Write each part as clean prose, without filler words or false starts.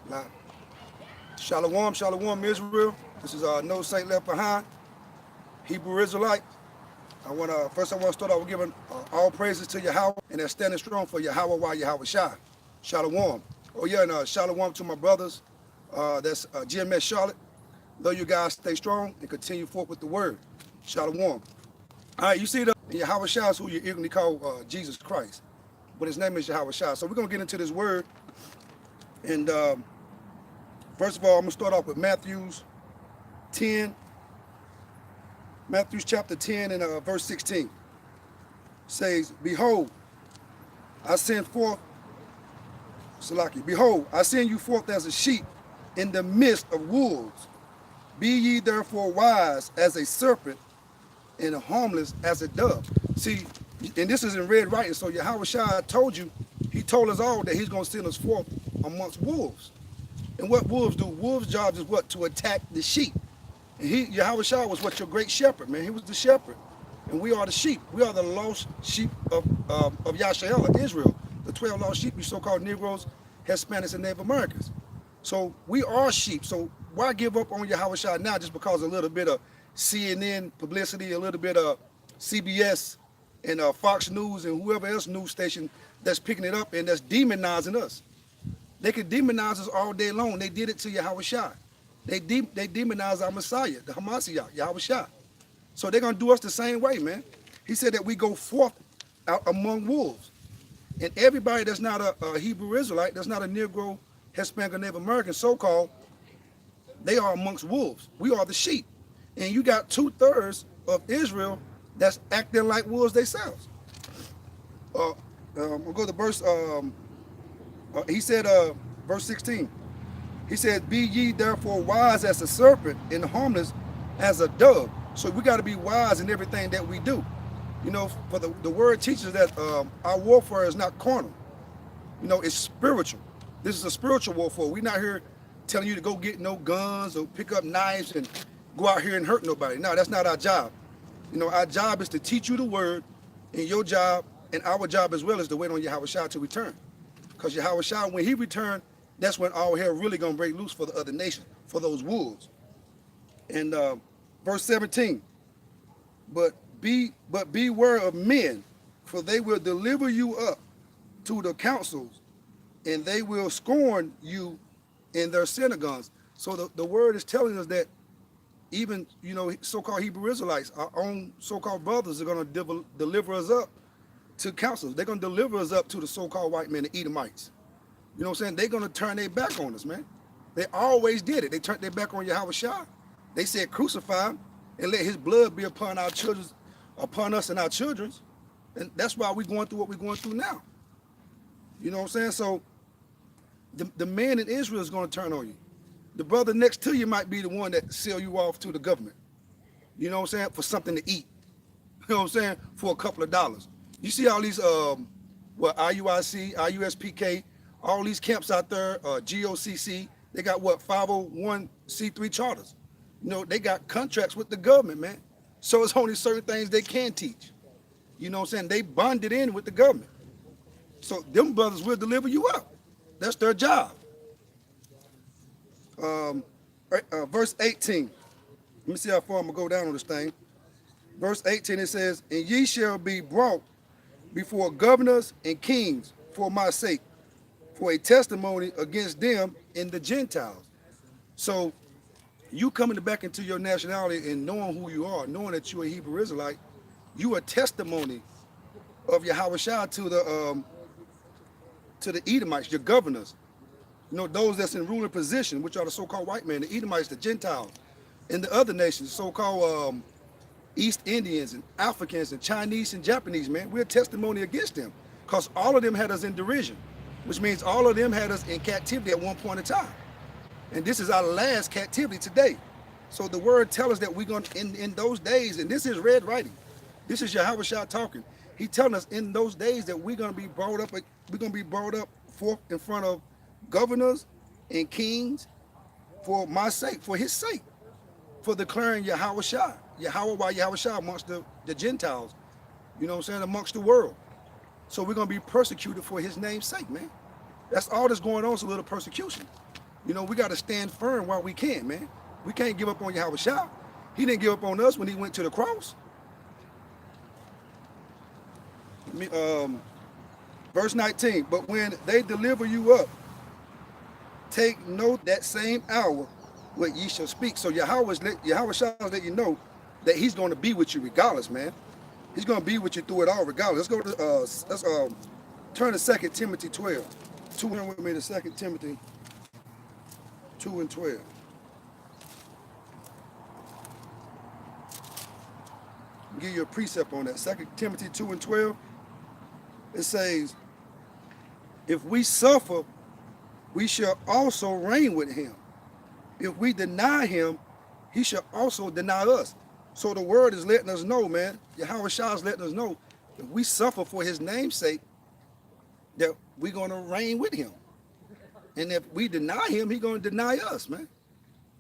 Like, Shalom, Shalom, Israel. This is No Saint Left Behind, Hebrew Israelite. I want to start off with giving all praises to Yahweh and they're standing strong for Yahweh Yahawashi. Shalom. Oh yeah, and Shalom to my brothers. That's GMS Charlotte. Love you guys. Stay strong and continue forth with the word. Shalom. All right, you see the Yahawashi is who you ignorantly call Jesus Christ, but his name is Yahawashi. So we're gonna get into this word, and first of all, I'm gonna start off with 10, Matthew chapter 10 and verse 16. Says, "Behold, I send forth, Salaki, behold, I send you forth as a sheep in the midst of wolves. Be ye therefore wise as a serpent and harmless as a dove." See, and this is in red writing. So Yahawashi told you, he told us all that he's going to send us forth amongst wolves. And what wolves do? Wolves' job is what? To attack the sheep. And Yahawashi was what? Your great shepherd, man. He was the shepherd. And we are the sheep. We are the lost sheep of Yashael, of Israel. The 12 lost sheep, you so-called Negroes, Hispanics, and Native Americans. So we are sheep. So why give up on Yahawashi now just because a little bit of CNN publicity, a little bit of CBS and Fox News and whoever else news station that's picking it up and that's demonizing us? They could demonize us all day long. They did it to Yahawashi. They demonized our Messiah, the Hamashiach, Yahawashi. So they're going to do us the same way, man. He said that we go forth out among wolves. And everybody that's not a Hebrew Israelite, that's not a Negro, Hispanic, or Native American, so-called, they are amongst wolves. We are the sheep. And you got 2/3 of Israel that's acting like wolves themselves. We'll go to verse, he said, verse 16. He said, "Be ye therefore wise as a serpent and harmless as a dove." So we got to be wise in everything that we do. You know, for the word teaches that our warfare is not carnal. You know, it's spiritual. This is a spiritual warfare. We're not here telling you to go get no guns or pick up knives and go out here and hurt nobody. No, that's not our job. You know, our job is to teach you the word, and your job and our job as well is to wait on Yahawashi to return. Because Yahawashi, when he returned, that's when all hell really gonna break loose for the other nation, for those wolves. And verse 17, but beware of men, for they will deliver you up to the councils, and they will scorn you in their synagogues. So the word is telling us that even, you know, so-called Hebrew Israelites, our own so-called brothers, are gonna deliver us up to councils. They're gonna deliver us up to the so-called white men, the Edomites. You know what I'm saying? They're gonna turn their back on us, man. They always did it. They turned their back on Yahawashi. They said, crucify him and let his blood be upon our children, upon us and our children's. And that's why we're going through what we're going through now. You know what I'm saying? So the man in Israel is gonna turn on you. The brother next to you might be the one that sell you off to the government. You know what I'm saying? For something to eat. You know what I'm saying? For a couple of dollars. You see all these, IUIC, IUSPK, all these camps out there, GOCC, they got what, 501c3 charters. You know, they got contracts with the government, man. So it's only certain things they can teach. You know what I'm saying? They bonded in with the government. So them brothers will deliver you out. That's their job. Verse 18. Let me see how far I'm gonna go down on this thing. Verse 18, it says, "And ye shall be brought before governors and kings for my sake, for a testimony against them and the Gentiles." So you coming back into your nationality and knowing who you are, knowing that you're a Hebrew Israelite, you a testimony of Yahawashi to the Edomites, your governors. You know, those that's in ruling position, which are the so-called white men, the Edomites, the Gentiles, and the other nations, so-called East Indians and Africans and Chinese and Japanese, man. We're a testimony against them because all of them had us in derision, which means all of them had us in captivity at one point in time. And this is our last captivity today. So the word tells us that we're going to, in those days, and this is red writing. This is Yahawashi talking. He telling us in those days that we're going to be brought up forth in front of governors and kings for my sake, for his sake, for declaring Yahawashi, Yahawashi amongst the Gentiles, you know what I'm saying, amongst the world. So we're going to be persecuted for his name's sake, man. That's all that's going on, is a little persecution. You know, we got to stand firm while we can, man. We can't give up on Yahawashi. He didn't give up on us when he went to the cross. Verse 19, but when they deliver you up, take note that same hour what ye shall speak. So Yahweh shall let you know that he's going to be with you regardless, man. He's going to be with you through it all regardless. Let's go to, turn to 2 Timothy 12. Turn with me to 2 Timothy 2 and 12. I'll give you a precept on that. 2 Timothy 2 and 12. It says, if we suffer, we shall also reign with him. If we deny him, he shall also deny us. So the word is letting us know, man. Yahawashi is letting us know, if we suffer for his name's sake, that we're going to reign with him. And if we deny him, he's going to deny us, man.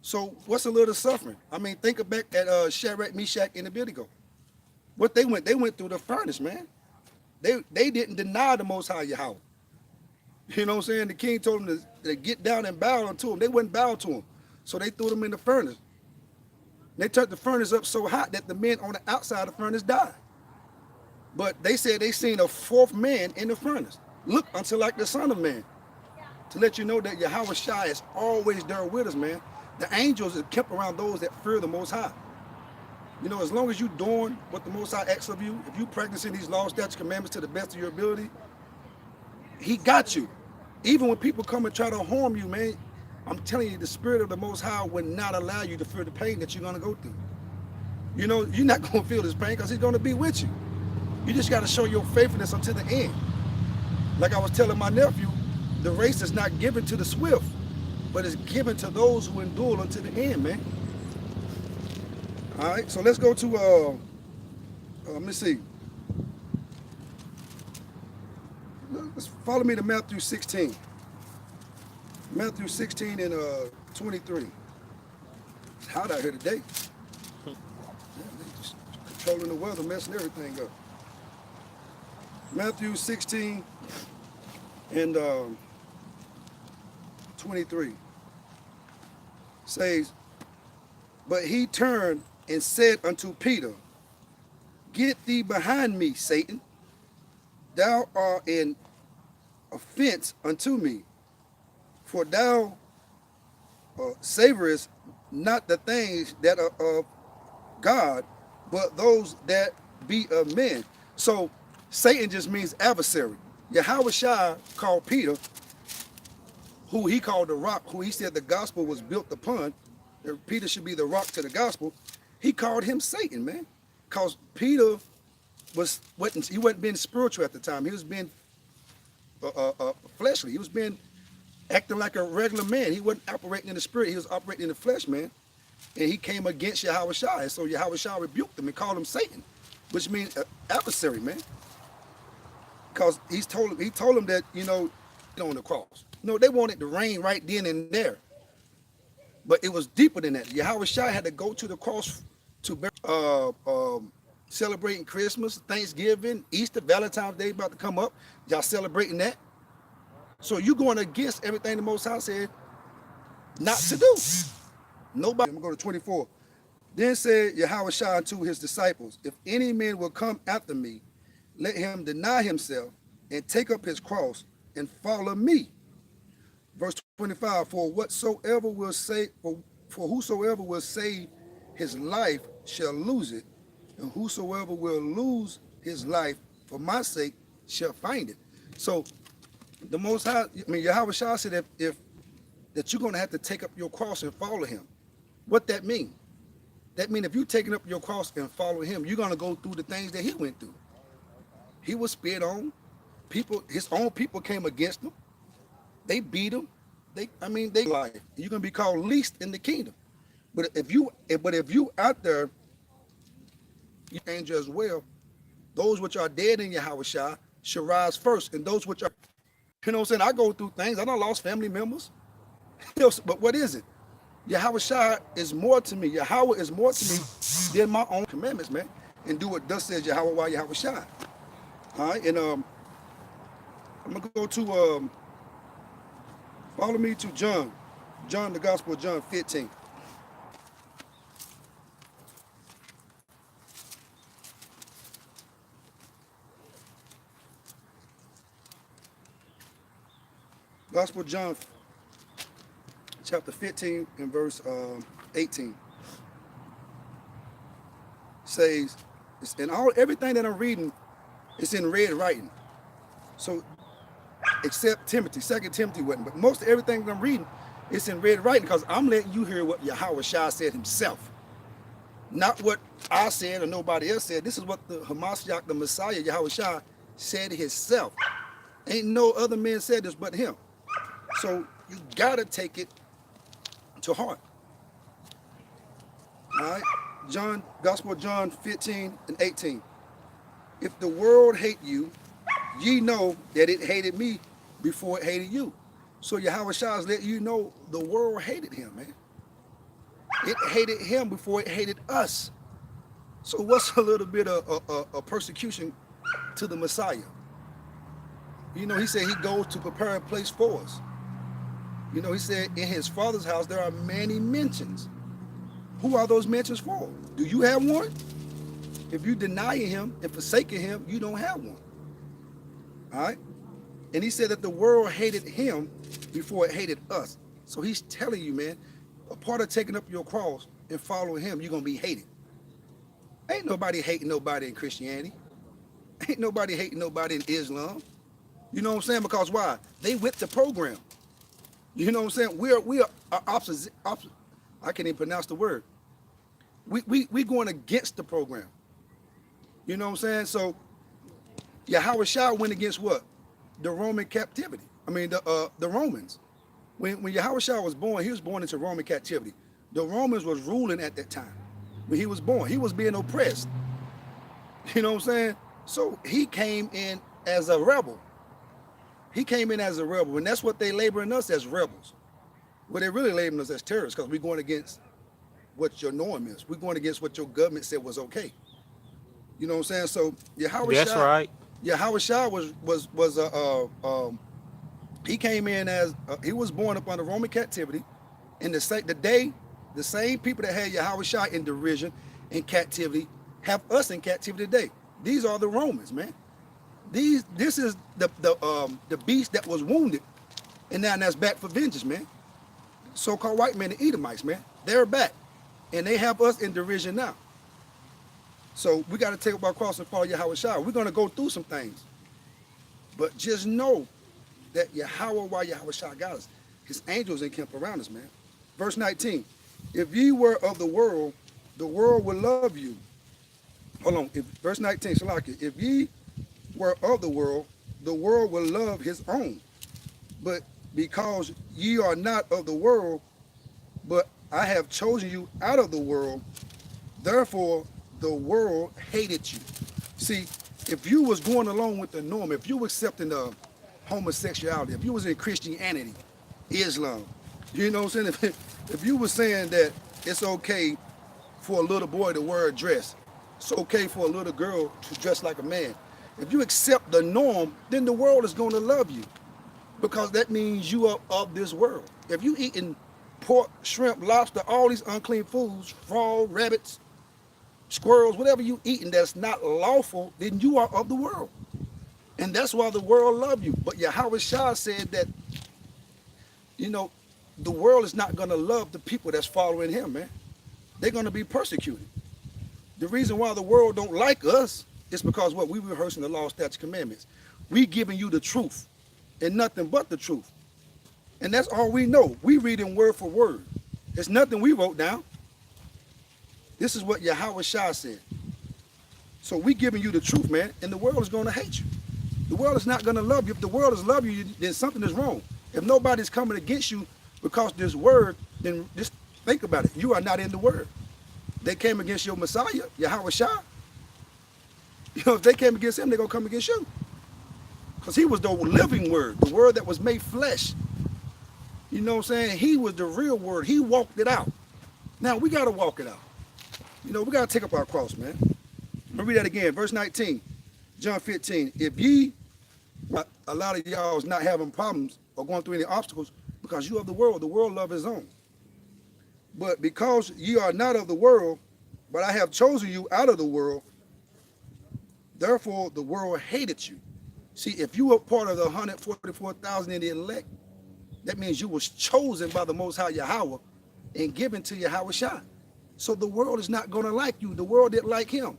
So what's a little suffering? I mean, think back at Shadrach, Meshach, and Abednego. What they went through the furnace, man. They didn't deny the Most High Yahweh. You know what I'm saying? The king told them to get down and bow unto him. They wouldn't bow to him. So they threw them in the furnace. They turned the furnace up so hot that the men on the outside of the furnace died. But they said they seen a fourth man in the furnace. Look unto like the Son of Man. To let you know that Yahawashi is always there with us, man. The angels are kept around those that fear the Most High. You know, as long as you're doing what the Most High asks of you, if you practicing these laws, statutes, commandments to the best of your ability, he got you. Even when people come and try to harm you, man, I'm telling you, the spirit of the Most High will not allow you to feel the pain that you're going to go through. You know, you're not going to feel this pain because he's going to be with you. You just got to show your faithfulness until the end. Like I was telling my nephew, the race is not given to the swift, but it's given to those who endure until the end, man. All right, so let's go to, let me see. Let's follow me to Matthew 16. Matthew 16 and 23. It's hot out here today. Yeah, they just controlling the weather, messing everything up. Matthew 16 and 23 says, but he turned and said unto Peter, get thee behind me, Satan. Thou art an offense unto me, for thou savorest not the things that are of God, but those that be of men. So Satan just means adversary. Yahawashi called Peter, who he called the rock, who he said the gospel was built upon. Peter should be the rock to the gospel. He called him Satan, man, because Peter wasn't being spiritual at the time. He was being fleshly. He was being acting like a regular man. He wasn't operating in the spirit. He was operating in the flesh, man. And he came against Yahawashi. And so Yahawashi rebuked him and called him Satan, which means adversary, man. Because he told him that, you know, on the cross. No, they wanted to reign right then and there. But it was deeper than that. Yahawashi had to go to the cross to celebrating Christmas, Thanksgiving, Easter, Valentine's Day about to come up. Y'all celebrating that? So you going against everything the Most High said not to do. Nobody. I'm going to go to 24. Then said Yahawashi unto his disciples, if any man will come after me, let him deny himself and take up his cross and follow me. Verse 25, for whosoever will save his life shall lose it, and whosoever will lose his life for my sake shall find it. So the Most High, Yahawashi said that you're going to have to take up your cross and follow him. What that mean? That mean if you're taking up your cross and follow him, you're going to go through the things that he went through. He was spit on. His own people came against him. They beat him. They lied. You're gonna be called least in the kingdom. But if you out there, you angel as well. Those which are dead in Yahawashi shall rise first, and those which are, you know what I'm saying? I go through things. I done lost family members. But what is it? Yahawashi is more to me. Yahweh is more to me than my own commandments, man. And do what thus says Yahweh while Yahawashi. All right, and I'm gonna go to follow me to John John, the Gospel of John 15. Gospel of John, chapter 15 and verse 18 says, and everything that I'm reading is in red writing. So, except Timothy, 2 Timothy wasn't, but most of everything that I'm reading is in red writing because I'm letting you hear what Yahawashi said himself. Not what I said or nobody else said. This is what the Hamashiach, the Messiah, Yahawashi, said himself. Ain't no other man said this but him. So you gotta take it to heart. All right? John, Gospel of John 15 and 18. If the world hate you, ye know that it hated me before it hated you. So Yahawashi is letting you know the world hated him, man. It hated him before it hated us. So what's a little bit of a persecution to the Messiah? You know, he said he goes to prepare a place for us. You know, he said in his Father's house there are many mansions. Who are those mansions for? Do you have one? If you deny him and forsaking him, you don't have one. All right? And he said that the world hated him before it hated us. So he's telling you, man, a part of taking up your cross and following him, you're going to be hated. Ain't nobody hating nobody in Christianity. Ain't nobody hating nobody in Islam. You know what I'm saying? Because why? They with the program. You know what I'm saying? We are opposite. I can't even pronounce the word. We going against the program. You know what I'm saying? So Yahawashi went against what? The Roman captivity. I mean the Romans. When Yahawashi was born, he was born into Roman captivity. The Romans was ruling at that time. When he was born, he was being oppressed. You know what I'm saying? So he came in as a rebel. He came in as a rebel, and that's what they labeling us as rebels. Well, they really labeling us as terrorists because we're going against what your norm is. We're going against what your government said was okay. You know what I'm saying? So Yahawashi, That's right. Yahawashi was he came in as he was born up under Roman captivity, and the same people that had Yahawashi in derision in captivity have us in captivity today. These are the Romans, man. This is the beast that was wounded, and now that's back for vengeance, man. So-called white men, the Edomites, man, they're back, and they have us in derision now. So we got to take up our cross and follow Yahawashi. We're going to go through some things, but just know that Yahawashi got us. His angels encamp around us, man. Verse 19, if ye were of the world would love you. Hold on, verse 19, Shalaki, if ye were of the world will love his own. But because ye are not of the world, but I have chosen you out of the world, therefore the world hated you. See, if you was going along with the norm, if you were accepting the homosexuality, if you was in Christianity, Islam, you know what I'm saying? If you were saying that it's okay for a little boy to wear a dress, it's okay for a little girl to dress like a man. If you accept the norm, then the world is going to love you because that means you are of this world. If you eating pork, shrimp, lobster, all these unclean foods, frog, rabbits, squirrels, whatever you eating that's not lawful, then you are of the world. And that's why the world love you. But Yahawashi said that, you know, the world is not going to love the people that's following him, man. They're going to be persecuted. The reason why the world don't like us is because what we rehearsing the law, statutes, commandments. We giving you the truth and nothing but the truth. And that's all we know. We reading word for word. It's nothing we wrote down. This is what Yahawashi said. So we giving you the truth, man, and the world is going to hate you. The world is not going to love you. If the world is loving you, then something is wrong. If nobody's coming against you because this word, then just think about it. You are not in the word. They came against your Messiah, Yahawashi. You know, if they came against him, they're going to come against you. Because he was the living word, the word that was made flesh. You know what I'm saying? He was the real word. He walked it out. Now, we got to walk it out. You know, we got to take up our cross, man. I'm going to read that again. Verse 19, John 15. If ye, a lot of y'all is not having problems or going through any obstacles, because you of the world love his own. But because ye are not of the world, but I have chosen you out of the world, therefore the world hated you. See, if you were part of the 144,000 in the elect, that means you was chosen by the Most High Yahweh and given to Yahawashi. So the world is not going to like you. The world didn't like him.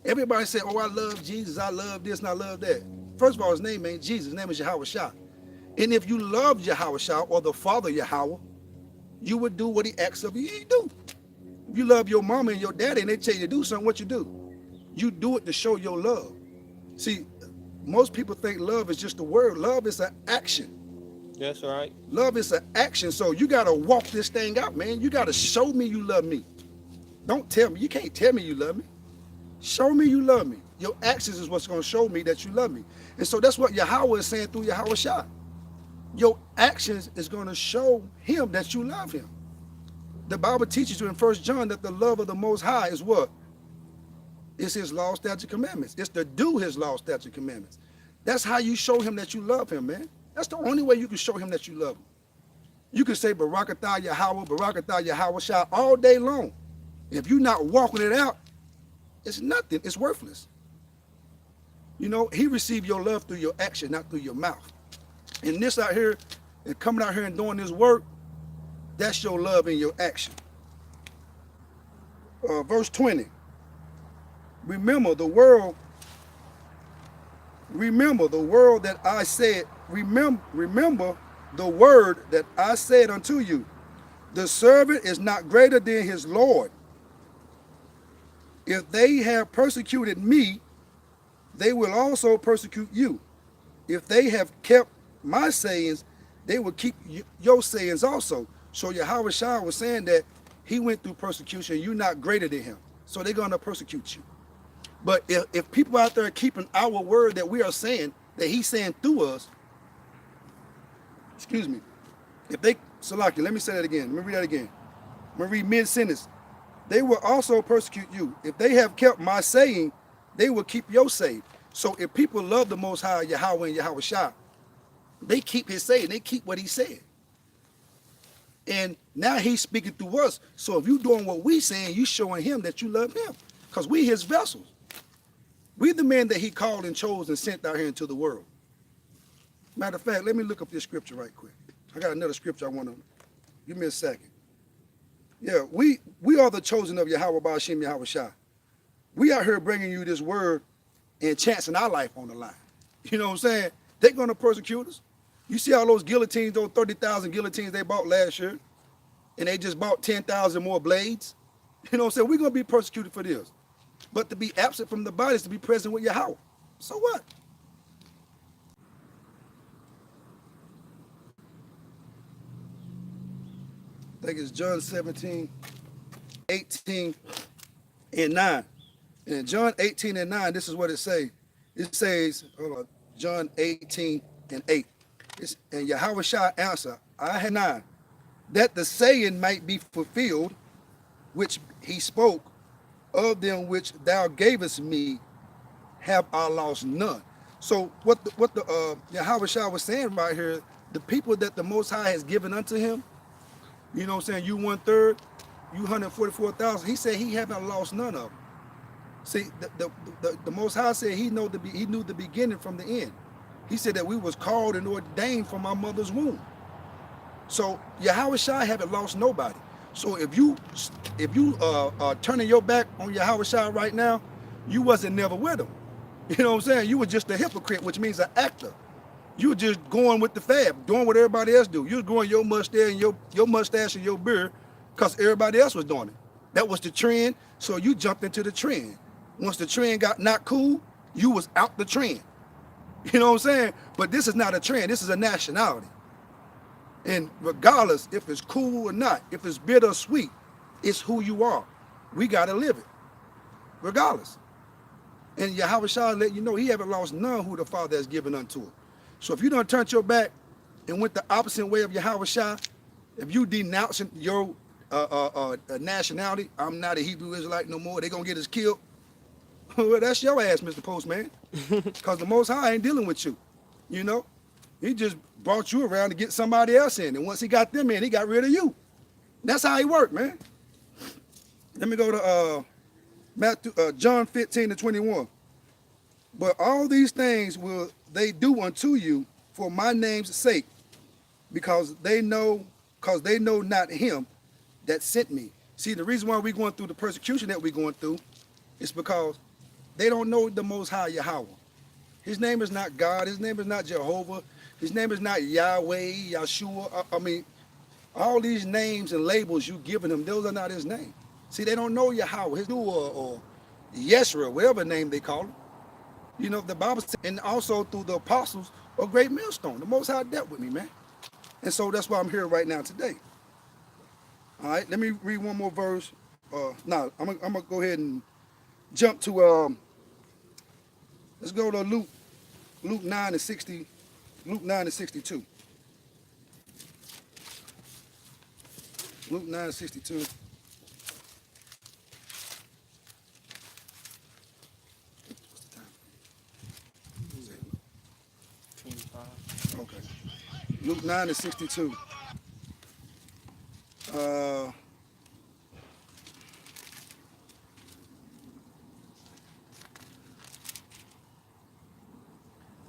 Everybody said, oh, I love Jesus, I love this, and I love that. First of all, his name ain't Jesus. His name is Yahawashi. And if you love Yahawashi or the Father Yahweh, you would do what he asks of you, you do. If you love your mama and your daddy and they tell you to do something, what you do? You do it to show your love. See, most people think love is just a word. Love is an action. That's right. Love is an action. So you got to walk this thing out, man. You got to show me you love me. Don't tell me. You can't tell me you love me. Show me you love me. Your actions is what's going to show me that you love me. And so that's what Yahweh is saying through Yahawashi. Your actions is going to show him that you love him. The Bible teaches you in 1 John that the love of the Most High is what? It's his law, statute, commandments. It's to do his law, statute, commandments. That's how you show him that you love him, man. That's the only way you can show him that you love him. You can say Barakatah Yahweh, Barakatah Yahawashi all day long. If you're not walking it out, it's nothing. It's worthless. You know, he received your love through your action, not through your mouth. And this out here, and coming out here and doing this work, that's your love in your action. Verse 20. Remember the world that I said, remember the word that I said unto you. The servant is not greater than his Lord. If they have persecuted me, they will also persecute you. If they have kept my sayings, they will keep your sayings also. So Yahawashi was saying that he went through persecution. You're not greater than him. So they're going to persecute you. But if people out there are keeping our word that we are saying, that he's saying through us, excuse me, if they, Salaki, let me say that again. Let me read that again. I'm going to read mid-sentence. They will also persecute you. If they have kept my saying, they will keep your saying. So if people love the Most High, Yahweh and Yahawashi, they keep his saying. They keep what he said. And now he's speaking through us. So if you're doing what we saying, you showing him that you love him. Because we his vessels. We the men that he called and chose and sent out here into the world. Matter of fact, let me look up this scripture right quick. I got another scripture I want to, give me a second. Yeah, we are the chosen of Yahweh Ba'ashem Yahawashi. We out here bringing you this word and chancing our life on the line. You know what I'm saying? They're going to persecute us. You see all those guillotines, those 30,000 guillotines they bought last year, and they just bought 10,000 more blades. You know what I'm saying? We're going to be persecuted for this. But to be absent from the body is to be present with Yahweh. So what? I think it's John 17, 18, and 9. And John 18 and 9, this is what it says. It says, hold on, John 18 and 8. And Yahawashi answered, I had 9, that the saying might be fulfilled, which he spoke, of them which thou gavest me, have I lost none. So what the Yahawashi was saying right here, the people that the Most High has given unto him, you know what I'm saying, you 1/3, you 144,000, he said he haven't lost none of them. See, the Most High said he knew the beginning from the end. He said that we was called and ordained from our mother's womb. So Yahawashi haven't lost nobody. So if you turning your back on Yahawashi right now, you wasn't never with him. You know what I'm saying? You were just a hypocrite, which means an actor. You were just going with the fad, doing what everybody else do. You was growing your mustache and your mustache and your beard because everybody else was doing it. That was the trend, so you jumped into the trend. Once the trend got not cool, you was out the trend. You know what I'm saying? But this is not a trend. This is a nationality. And regardless if it's cool or not, if it's bitter or sweet, it's who you are. We got to live it, regardless. And Yahawashi let you know he haven't lost none who the Father has given unto him. So if you don't turn your back and went the opposite way of Yahawashi, if you denouncing your nationality, I'm not a Hebrew Israelite no more, they're going to get us killed. Well, that's your ass, Mr. Postman, because the Most High ain't dealing with you, you know? He just brought you around to get somebody else in. And once he got them in, he got rid of you. That's how he worked, man. Let me go to John 15:21. But all these things will they do unto you for my name's sake, because they know not him that sent me. See, the reason why we're going through the persecution that we're going through is because they don't know the Most High Yahweh. His name is not God. His name is not Jehovah. His name is not Yahweh, Yeshua. I mean, all these names and labels you giving him, those are not his name. See, they don't know Yahweh, his or Yeshua, whatever name they call him. You know, the Bible says, and also through the apostles, a great millstone. The Most High dealt with me, man. And so that's why I'm here right now today. All right, let me read one more verse. Now, I'm gonna go ahead and jump to, let's go to Luke 9:62. Luke 9:62. Okay. Luke 9:62.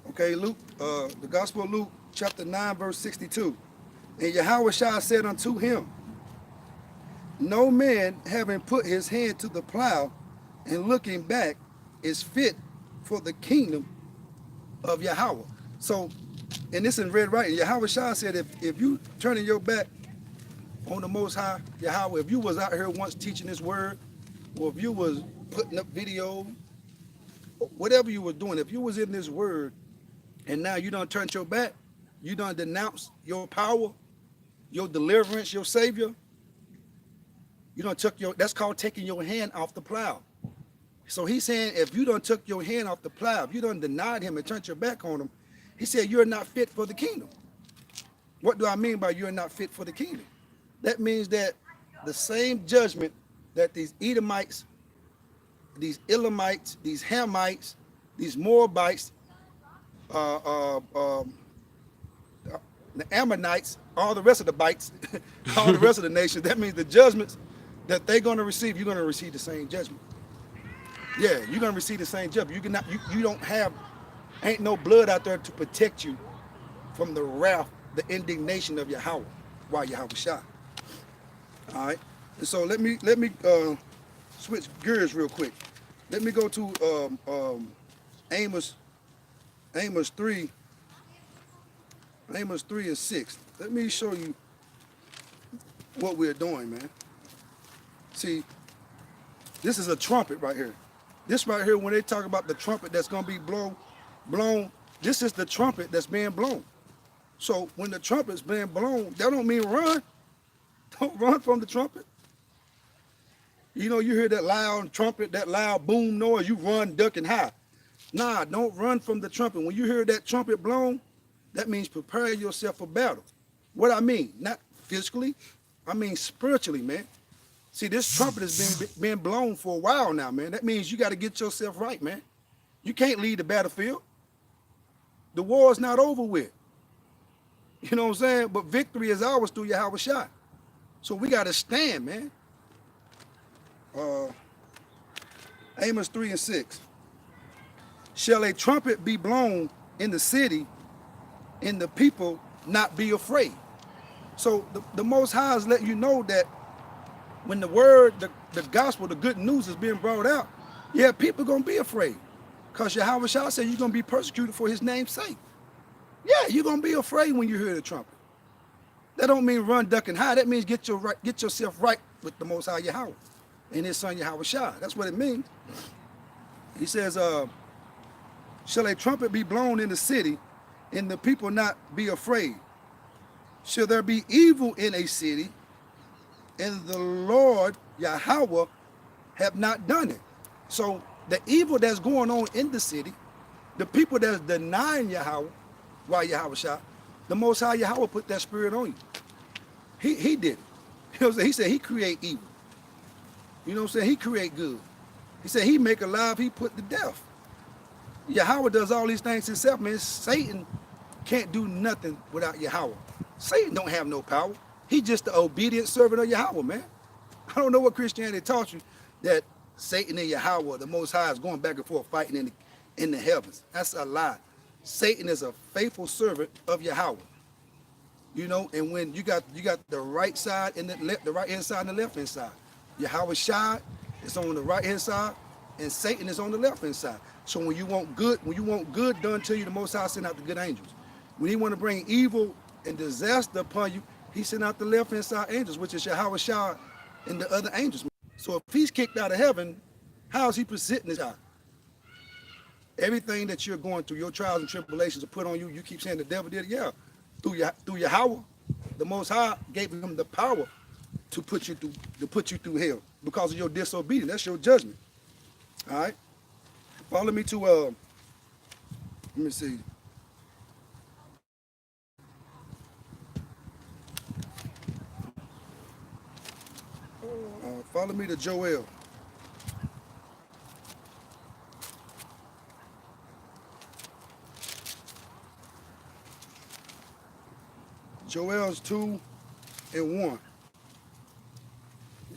Okay, Luke, the Gospel of Luke, chapter 9, verse 62. And Yahawashi said unto him, no man having put his hand to the plow and looking back is fit for the kingdom of Yahweh. So, and this in red writing, Yahawashi said, if you turning your back on the Most High Yahweh, if you was out here once teaching this word, or if you was putting up video, whatever you were doing, if you was in this word, and now you done turned your back, you done denounced your power, your deliverance, your savior, you done took that's called taking your hand off the plow. So he's saying, if you done took your hand off the plow, if you done denied him and turned your back on him, he said, you're not fit for the kingdom. What do I mean by you're not fit for the kingdom? That means that the same judgment that these Edomites, these Elamites, these Hamites, these Moabites, the Ammonites, all the rest of the bites, all the rest of the nations, that means the judgments that they're going to receive, you're going to receive the same judgment. Yeah, you're going to receive the same judgment. You don't have, ain't no blood out there to protect you from the wrath, the indignation of Yahweh, while Yahweh shot. All right, and so let me switch gears real quick. Let me go to Amos 3 and 6. Let me show you what we're doing, man. See, this is a trumpet right here. This right here, when they talk about the trumpet that's gonna be blown, this is the trumpet that's being blown. So when the trumpet's being blown, that don't mean run. Don't run from the trumpet. You know, you hear that loud trumpet, that loud boom noise, you run, duck, and hide. Nah, don't run from the trumpet. When you hear that trumpet blown, that means prepare yourself for battle. What I mean, not physically, I mean spiritually, man. See, this trumpet has been blown for a while now, man. That means you got to get yourself right, man. You can't leave the battlefield. The war is not over with. You know what I'm saying? But victory is ours through Yahawashi. So we got to stand, man. Amos 3 and 6. Shall a trumpet be blown in the city and the people not be afraid? So the Most High is letting you know that when the word, the gospel, the good news is being brought out, yeah, people are going to be afraid. Because Yahawashi said you're going to be persecuted for his name's sake. Yeah, you're going to be afraid when you hear the trumpet. That don't mean run, duck, and hide. That means get yourself right with the Most High Yahweh and his son Yahawashi. That's what it means. He says, shall a trumpet be blown in the city and the people not be afraid? Shall there be evil in a city and the Lord Yahweh have not done it? So the evil that's going on in the city, the people that's denying Yahweh, why Yahawashi, the Most High Yahweh put that spirit on you. He did it. You know what I'm saying? He said he create evil. You know what I'm saying? He create good. He said he make alive, he put to death. Yahweh does all these things himself, man. Satan can't do nothing without Yahweh. Satan don't have no power. He's just the obedient servant of Yahweh, man. I don't know what Christianity taught you, that Satan and Yahweh, the Most High, is going back and forth fighting in the heavens. That's a lie. Satan is a faithful servant of Yahweh. You know, and when you got the right side and the right hand side and the left hand side. Yahawashi is on the right hand side, and Satan is on the left hand side. So when you want good done to you, the Most High send out the good angels. When he want to bring evil and disaster upon you, he sent out the left hand side angels, which is Yahawashi and the other angels. So if he's kicked out of heaven, how is he presenting this guy? Everything that you're going through, your trials and tribulations are put on you. You keep saying the devil did it, yeah. Through Yahweh, the Most High gave him the power to put you through hell because of your disobedience. That's your judgment. All right. Follow me to let me see. Follow me to Joel. Joel's 2 and 1.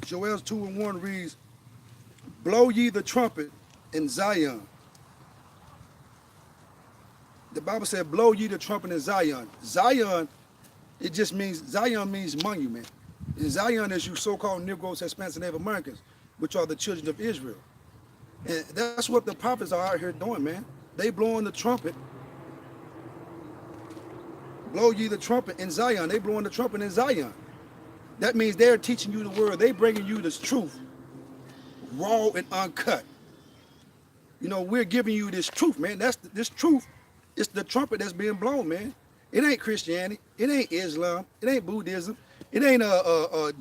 Joel's 2 and 1 reads, blow ye the trumpet in Zion. The Bible said, blow ye the trumpet in Zion. Zion, it just means, Zion means monument. And Zion is you so-called Negroes, Hispanics, and Native Americans, which are the children of Israel. And that's what the prophets are out here doing, man. They blowing the trumpet. Blow ye the trumpet in Zion. They blowing the trumpet in Zion. That means they're teaching you the word. They bringing you this truth, raw and uncut. You know, we're giving you this truth, man. This truth. It's the trumpet that's being blown, man. It ain't Christianity. It ain't Islam. It ain't Buddhism. It ain't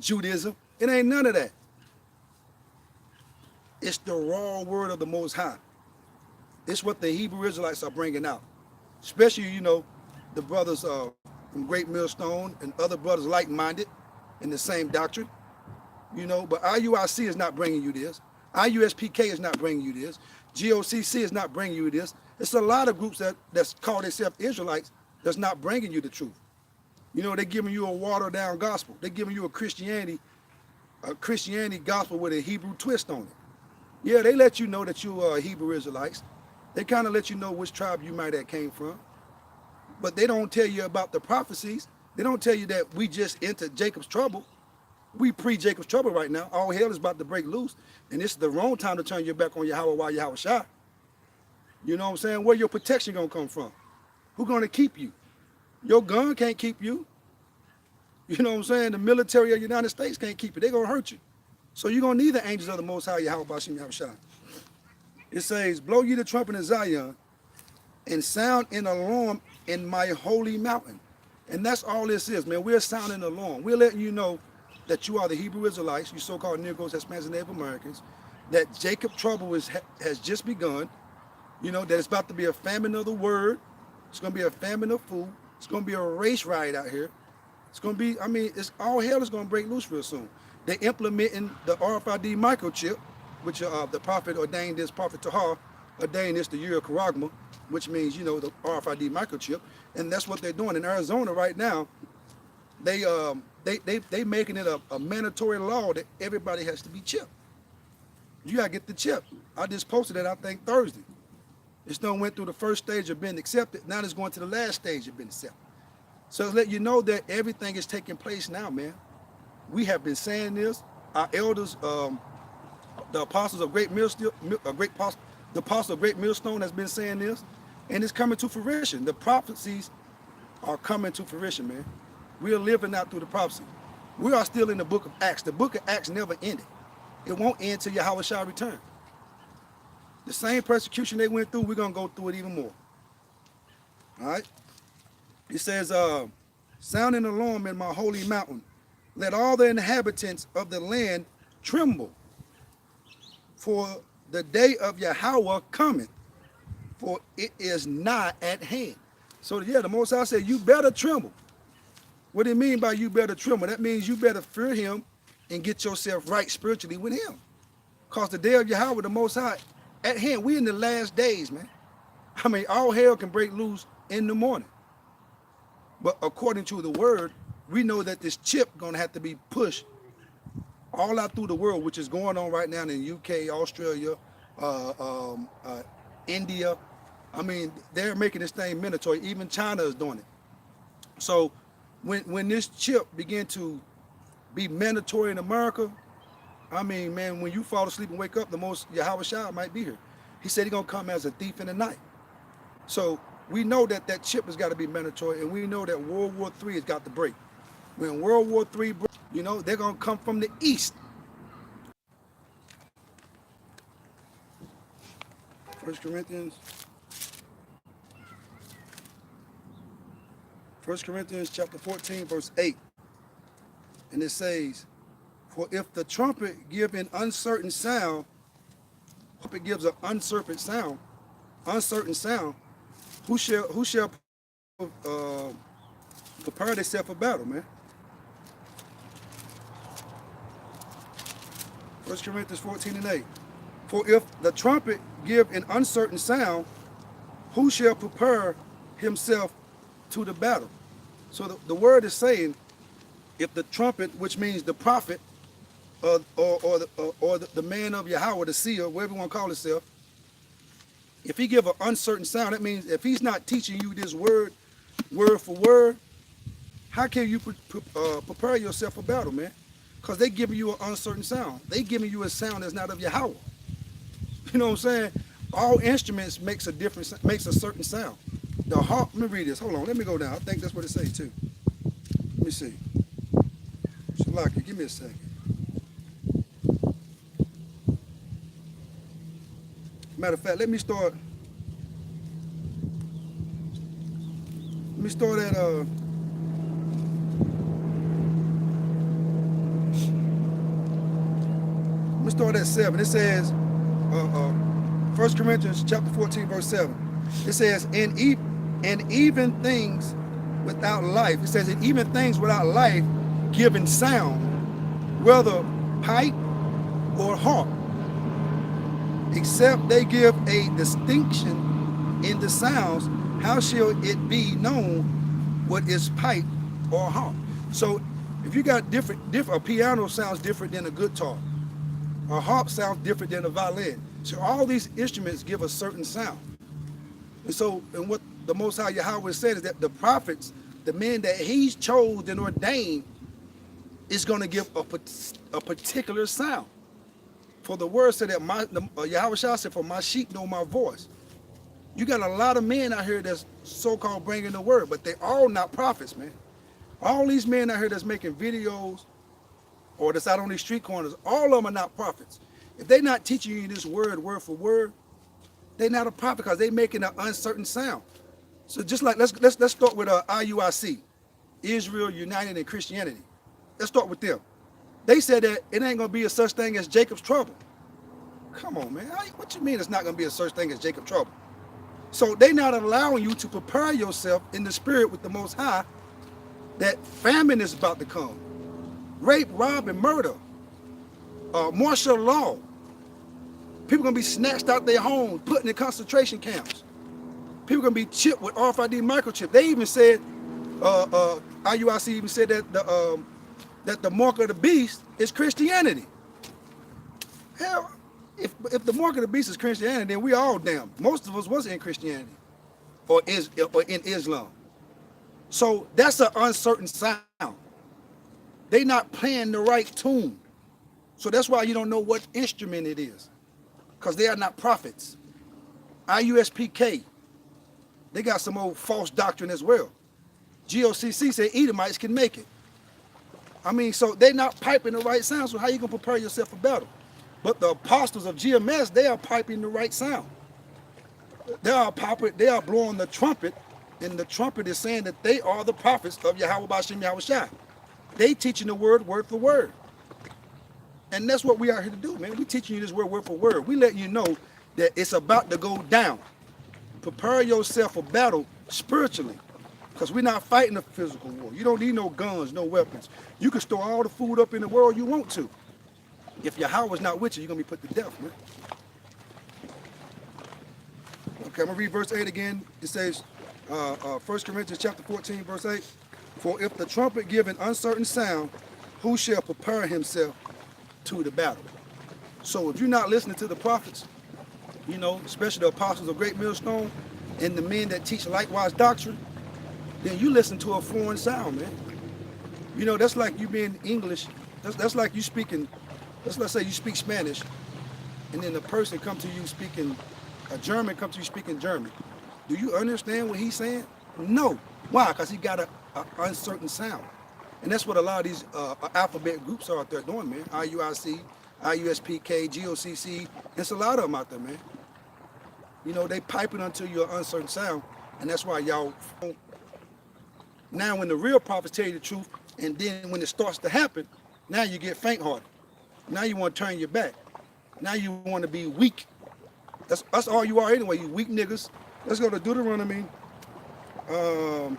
Judaism. It ain't none of that. It's the raw word of the Most High. It's what the Hebrew Israelites are bringing out. Especially, you know, the brothers from Great Millstone and other brothers like-minded in the same doctrine. You know, but IUIC is not bringing you this. IUSPK is not bringing you this. GOCC is not bringing you this. It's a lot of groups that's called themselves Israelites that's not bringing you the truth. You know, they're giving you a watered down gospel. They're giving you a Christianity gospel with a Hebrew twist on it. Yeah, they let you know that you are Hebrew Israelites. They kind of let you know which tribe you might have came from. But they don't tell you about the prophecies. They don't tell you that we just entered Jacob's trouble. We pre-Jacob's trouble right now. All hell is about to break loose. And this is the wrong time to turn your back on Yahweh, Yahawashi. You know what I'm saying? Where your protection gonna come from? Who's gonna keep you? Your gun can't keep you. You know what I'm saying? The military of the United States can't keep you. They're gonna hurt you. So you're gonna need the angels of the Most High, Yahawashi. It says, blow ye the trumpet in Zion and sound an alarm in my holy mountain. And that's all this is, man. We're sounding an alarm. We're letting you know that you are the Hebrew Israelites, you so-called Negroes, Hispanics, and Native Americans, that Jacob's trouble has just begun. You know, that it's about to be a famine of the word. It's going to be a famine of food. It's going to be a race riot out here. It's going to be, I mean, it's all hell is going to break loose real soon. They're implementing the RFID microchip, which the prophet ordained this, Prophet Tahar ordained this the year of Karagma, which means, you know, the RFID microchip. And that's what they're doing in Arizona right now. They making it a mandatory law that everybody has to be chipped. You gotta get the chip. I just posted it, I think, Thursday. It's done went through the first stage of being accepted. Now it's going to the last stage of being accepted. So to let you know that everything is taking place now, man. We have been saying this. Our elders, the apostles of Great Millstone, the apostle of Great Millstone has been saying this, and it's coming to fruition. The prophecies are coming to fruition, man. We are living out through the prophecy. We are still in the book of Acts. The book of Acts never ended. It won't end till Yahweh shall return. The same persecution they went through, we're going to go through it even more. All right? It says, sound an alarm in my holy mountain. Let all the inhabitants of the land tremble. For the day of Yahweh cometh, for it is nigh at hand. So yeah, the Most High said, you better tremble. What do you mean by you better tremble? That means you better fear him and get yourself right spiritually with him. Because the day of Yahweh, the Most High, at hand, we in the last days, man. I mean, all hell can break loose in the morning. But according to the word, we know that this chip gonna have to be pushed all out through the world, which is going on right now in UK, Australia, uh, um, uh, India. I mean, they're making this thing mandatory. Even China is doing it. So when this chip begin to be mandatory in America, I mean, man, when you fall asleep and wake up, the most Yahawashi might be here. He said he's gonna come as a thief in the night. So we know that that chip has got to be mandatory, and we know that World War III has got to break. When World War III breaks, you know, they're gonna come from the east. First Corinthians, chapter 14, verse 8. And it says, for if the trumpet give an uncertain sound, if it gives an uncertain sound, who shall prepare themselves for battle, man? First Corinthians 14 and 8. For if the trumpet give an uncertain sound, who shall prepare himself to the battle? So the word is saying, if the trumpet, which means the prophet, or the man of Yahweh, the seer, whatever you want to call himself, if he give an uncertain sound, that means if he's not teaching you this word for word, how can you prepare yourself for battle, man? Because they giving you an uncertain sound. They giving you a sound that's not of Yahweh. You know what I'm saying? All instruments makes a certain sound. The harp, let me read this. Hold on, let me go down. I think that's what it says too. Let me see. Shalaka, give me a second. Matter of fact, let me start at 7. It says, 1 Corinthians chapter 14, verse 7. It says, and even things without life. It says, and even things without life giving sound, whether pipe or harp, except they give a distinction in the sounds, how shall it be known what is pipe or harp? So if you got different, a piano sounds different than a guitar. A harp sounds different than a violin. So all these instruments give a certain sound. And so, and what the Most High Yahweh said is that the prophets, the men that he's chosen and ordained, is going to give a particular sound. For the word said that Yahweh said, for my sheep know my voice. You got a lot of men out here that's so-called bringing the word, but they all not prophets, man. All these men out here that's making videos or that's out on these street corners, all of them are not prophets. If they're not teaching you this word for word, they're not a prophet because they're making an uncertain sound. So just like, let's start with IUIC, Israel United in Christianity. Let's start with them. They said that it ain't gonna be a such thing as Jacob's trouble. Come on, man. What you mean it's not gonna be a such thing as Jacob's trouble? So they not allowing you to prepare yourself in the spirit with the Most High that famine is about to come. Rape, rob, and murder. Martial law. People gonna be snatched out their homes, put in concentration camps. People gonna be chipped with RFID microchip. They even said, IUIC even said that the mark of the beast is Christianity. Hell, if the mark of the beast is Christianity, then we all damned. Most of us was in Christianity or in Islam. So that's an uncertain sound. They not playing the right tune. So that's why you don't know what instrument it is, because they are not prophets. IUSPK, they got some old false doctrine as well. GOCC said Edomites can make it. I mean, so they're not piping the right sound, so how you gonna prepare yourself for battle? But the apostles of GMS, they are piping the right sound. They are blowing the trumpet, and the trumpet is saying that they are the prophets of Yahweh Bashim Yahawashi. They teaching the word for word. And that's what we are here to do, man. We teaching you this word for word. We letting you know that it's about to go down. Prepare yourself for battle spiritually, because we're not fighting a physical war. You don't need no guns, no weapons. You can store all the food up in the world you want to. If Yahweh's not with you, you're going to be put to death, man. Okay, I'm going to read verse 8 again. It says, 1 Corinthians chapter 14, verse 8. For if the trumpet give an uncertain sound, who shall prepare himself to the battle? So if you're not listening to the prophets, you know, especially the apostles of Great Millstone and the men that teach likewise doctrine, then you listen to a foreign sound, man. You know, that's like you being English. That's like you speaking, let's say you speak Spanish, and then the person come to you speaking, a German come to you speaking German. Do you understand what he's saying? No. Why? Because he got a uncertain sound. And that's what a lot of these alphabet groups are out there doing, man. IUIC, IUSPK, GOCC. There's a lot of them out there, man. You know, they piping until you're an uncertain sound, and that's why y'all. Now, when the real prophets tell you the truth, and then when it starts to happen, now you get faint-hearted. Now you want to turn your back. Now you want to be weak. That's all you are anyway, you weak niggas. Let's go to Deuteronomy. Let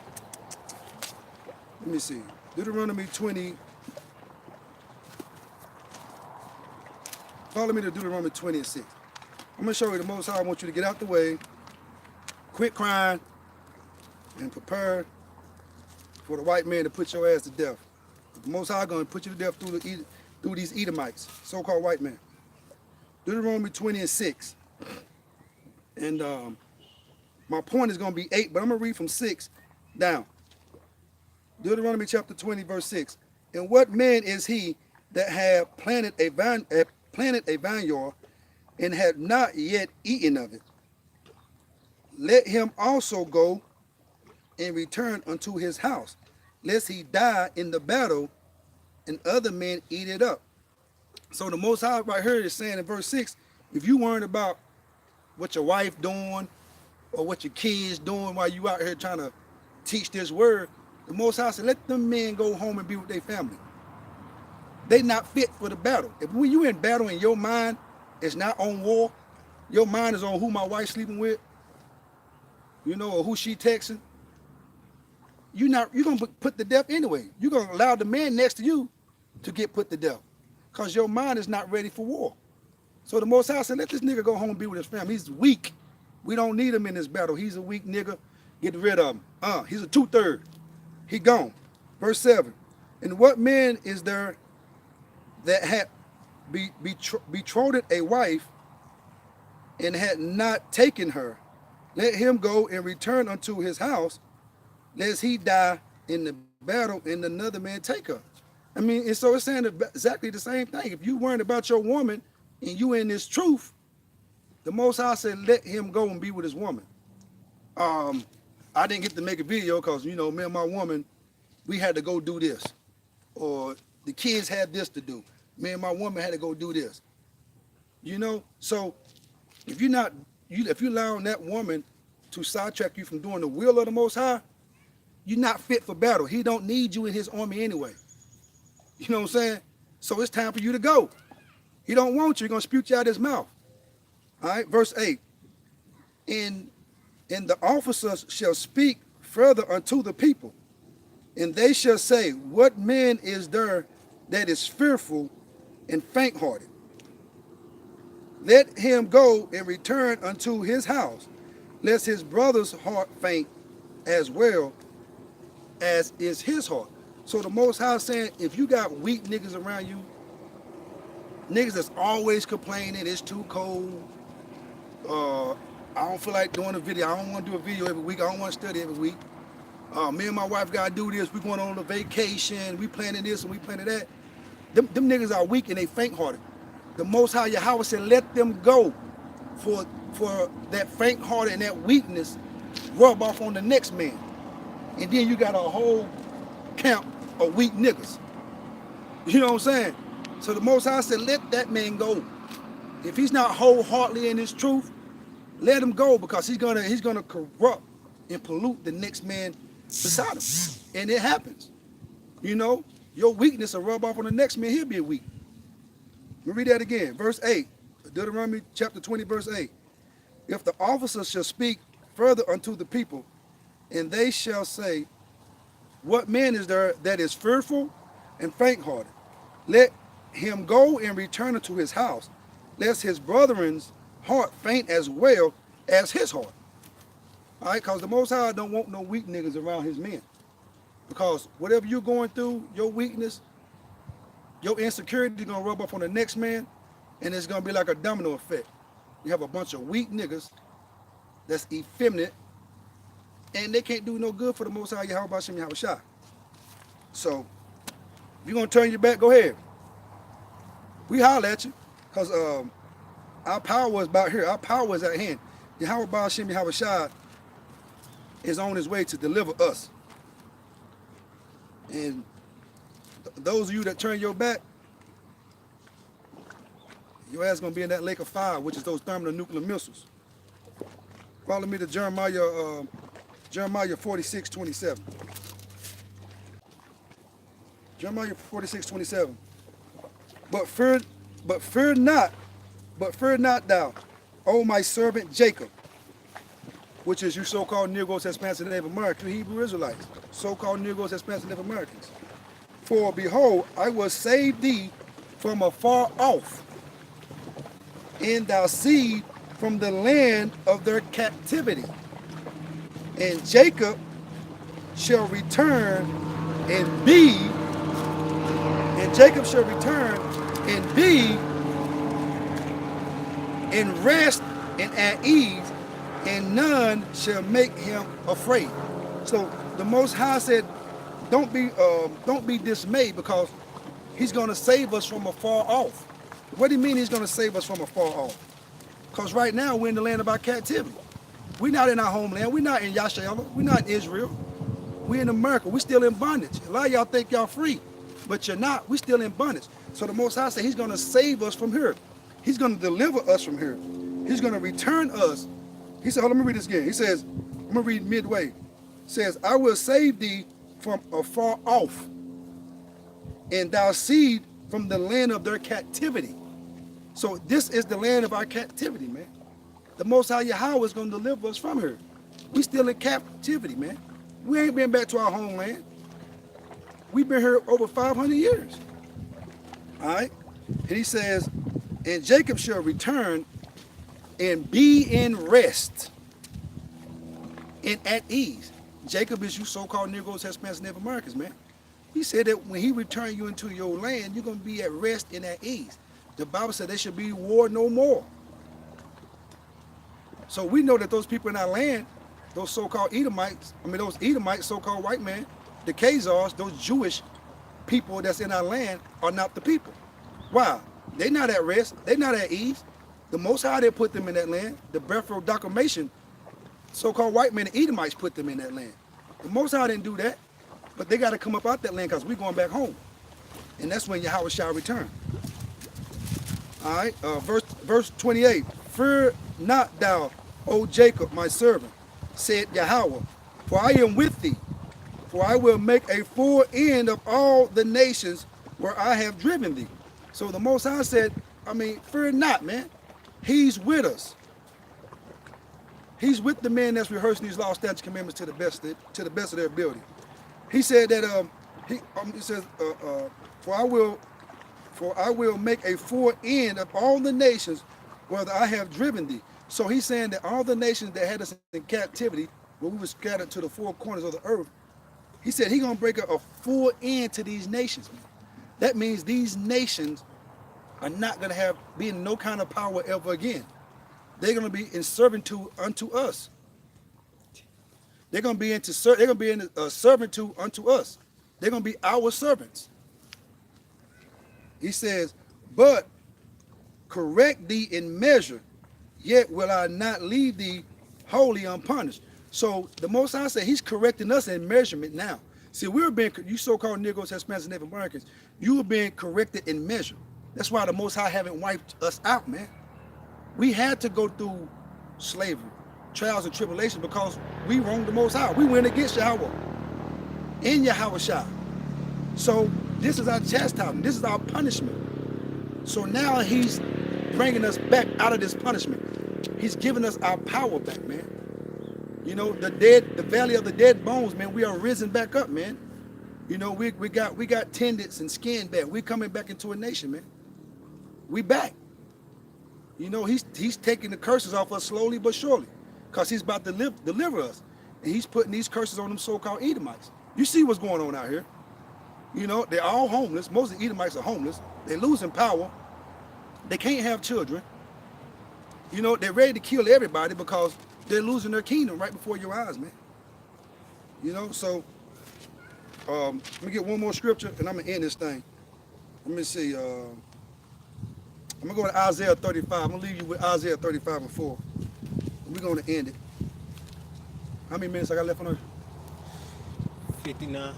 me see. Deuteronomy 20. Follow me to Deuteronomy 20 and 6. I'm going to show you the Most High. I want you to get out the way, quit crying, and prepare for the white man to put your ass to death. The Most High going to put you to death through these Edomites, so-called white men. Deuteronomy 20 and 6. And my point is going to be 8, but I'm going to read from 6 down. Deuteronomy chapter 20, verse 6. And what man is he that had planted a vineyard and had not yet eaten of it? Let him also go and return unto his house, lest he die in the battle and other men eat it up. So the Most High right here is saying in verse 6, if you worried about what your wife doing or what your kids doing while you out here trying to teach this word, the Most High said, let them men go home and be with their family. They not fit for the battle. If when you in battle and your mind is not on war, your mind is on who my wife sleeping with, you know, or who she texting, you're going to put to death anyway. You're going to allow the man next to you to get put to death because your mind is not ready for war. So the Most High said, let this nigga go home and be with his family. He's weak. We don't need him in this battle. He's a weak nigga. Get rid of him. He's a 2/3. He gone. Verse 7. And what man is there that had betrothed a wife and had not taken her? Let him go and return unto his house, lest he die in the battle and another man take her. I mean, and so it's saying exactly the same thing. If you worried about your woman and you in this truth, the Most High said, let him go and be with his woman. I didn't get to make a video because, you know, me and my woman, we had to go do this. Or the kids had this to do. Me and my woman had to go do this. You know, so if you're allowing that woman to sidetrack you from doing the will of the Most High, you're not fit for battle. He don't need you in his army anyway. You know what I'm saying? So it's time for you to go. He don't want you. He's going to spew you out his mouth. All right, verse 8. And the officers shall speak further unto the people, and they shall say, what man is there that is fearful and faint-hearted? Let him go and return unto his house, lest his brother's heart faint as well as is his heart. So the Most High saying, if you got weak niggas around you, niggas that's always complaining, it's too cold, I don't feel like doing a video, I don't want to do a video every week, I don't want to study every week, me and my wife got to do this, we going on a vacation, we planning this and we planning that. Them niggas are weak and they faint-hearted. The Most High Yahawashi said, let them go for that faint-hearted and that weakness rub off on the next man. And then you got a whole camp of weak niggas. You know what I'm saying? So the Most High said, let that man go. If he's not wholeheartedly in his truth, let him go, because he's gonna corrupt and pollute the next man beside him. And it happens. You know, your weakness will rub off on the next man, he'll be weak. Let me read that again. Verse 8, Deuteronomy chapter 20, verse 8. If the officers shall speak further unto the people, and they shall say, what man is there that is fearful and faint-hearted? Let him go and return unto his house, lest his brethren's heart faint as well as his heart. All right, because the Most High don't want no weak niggas around his men. Because whatever you're going through, your weakness, your insecurity is going to rub off on the next man, and it's going to be like a domino effect. You have a bunch of weak niggas that's effeminate, and they can't do no good for the Most High Yahawashi Yahawashi. So, if you're going to turn your back, go ahead. We holler at you, because our power is about here. Our power is at hand. Yahawashi Yahawashi is on his way to deliver us. And those of you that turn your back, your ass gonna be in that lake of fire, which is those thermonuclear missiles. Follow me to Jeremiah 46:27. Jeremiah 46:27. But fear not thou, O my servant Jacob, which is you so-called Negroes, Hispanics, and Native Americans, Hebrew Israelites, so-called Negroes, Hispanics, and Native Americans. For behold, I will save thee from afar off, and thy seed from the land of their captivity. And Jacob shall return and be, in rest and at ease, and none shall make him afraid. So the Most High said, don't be dismayed, because he's going to save us from afar off. What do you mean he's going to save us from afar off? Because right now we're in the land of our captivity. We're not in our homeland. We're not in Yashala. We're not in Israel. We're in America. We're still in bondage. A lot of y'all think y'all free, but you're not. We're still in bondage. So the Most High said he's going to save us from here. He's going to deliver us from here. He's going to return us. He said, hold on, let me read this again. He says, I'm going to read midway. It says, I will save thee from afar off, and thou seed from the land of their captivity. So this is the land of our captivity, man. The Most High Yahweh is going to deliver us from here. We still in captivity, man. We ain't been back to our homeland. We've been here over 500 years. All right? And he says, and Jacob shall return and be in rest and at ease. Jacob is you so-called Negroes, Hispanics, and Native Americans, man. He said that when he returns you into your land, you're going to be at rest and at ease. The Bible said there should be war no more. So we know that those people in our land, those so-called Edomites, those Edomites, so-called white men, the Khazars, those Jewish people that's in our land are not the people. Why? They're not at rest. They're not at ease. The Most High did put them in that land. The Bethel Declaration, so-called white men, the Edomites put them in that land. The Most High didn't do that, but they got to come up out that land because we're going back home. And that's when Yahweh shall return. All right, verse 28. Fear not thou, O Jacob, my servant, said Yahweh, for I am with thee. For I will make a full end of all the nations where I have driven thee. So the Most High said, fear not, man. He's with us. He's with the men that's rehearsing these law, statutes, commandments to the best of their ability. He said that he says, for I will make a full end of all the nations where I have driven thee. So he's saying that all the nations that had us in captivity, where we were scattered to the four corners of the earth, he said he's gonna break a full end to these nations, man. That means these nations are not gonna be in no kind of power ever again. They're gonna be in servitude unto us. They're gonna be in servitude unto us. They're gonna be our servants. He says, but correct thee in measure, yet will I not leave thee wholly unpunished. So the Most High said he's correcting us in measurement now. See, you so-called Negroes, Hispanics, and Native Americans, you were being corrected in measure. That's why the Most High haven't wiped us out, man. We had to go through slavery, trials and tribulations, because we wronged the Most High. We went against Yahweh in Yahawashi. So this is our chastisement. This is our punishment. So now he's bringing us back out of this punishment. He's giving us our power back, man. You know, the valley of the dead bones, man, we are risen back up, man. You know, we got tendons and skin back. We're coming back into a nation, man. We back. You know, he's taking the curses off us slowly but surely. because he's about to deliver us. And he's putting these curses on them so-called Edomites. You see what's going on out here. You know, they're all homeless. Most of the Edomites are homeless. They're losing power. They can't have children. You know, they're ready to kill everybody because they're losing their kingdom right before your eyes, man. You know, so let me get one more scripture and I'm going to end this thing. Let me see. I'm going to go to Isaiah 35. I'm going to leave you with Isaiah 35 and 4. And we're going to end it. How many minutes I got left on earth? 59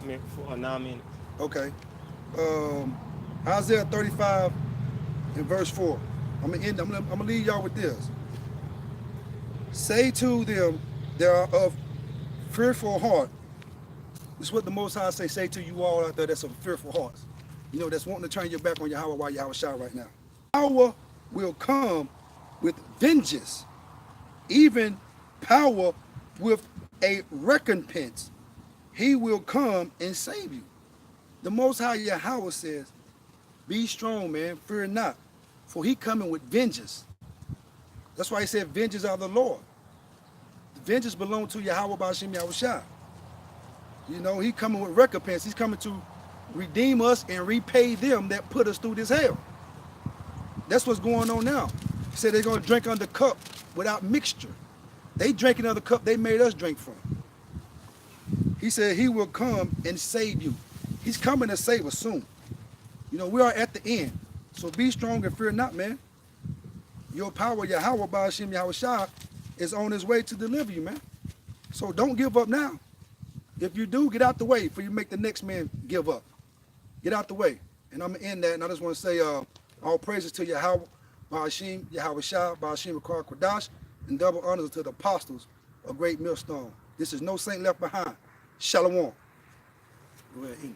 minutes, 9 minutes. Okay. Isaiah 35 and verse 4. I'm gonna leave y'all with this. Say to them that are of fearful heart. This is what the Most High say to you all out there that's of fearful hearts. You know, that's wanting to turn your back on Yahawashi right now. Power will come with vengeance, even power with a recompense. He will come and save you. The Most High Yahweh says, be strong, man, fear not, for he coming with vengeance. That's why he said, vengeance are the Lord. The vengeance belongs to Yahweh Ba'ashem Yahawashi. You know, he coming with recompense. He's coming to redeem us and repay them that put us through this hell. That's what's going on now. He said they're going to drink under cup without mixture. They drinking another cup they made us drink from. He said he will come and save you. He's coming to save us soon. You know, we are at the end. So be strong and fear not, man. Your power, Yahweh Ba'ashem Yahawashi, is on his way to deliver you, man. So don't give up now. If you do, get out the way before you make the next man give up. Get out the way. And I'm going to end that. And I just want to say all praises to Yahweh Ba'ashem Yahawashi, Ba'ashem Rakar Kodash, and double honors to the apostles of Great Millstone. This is no saint left behind. Shalom. Go ahead, eat.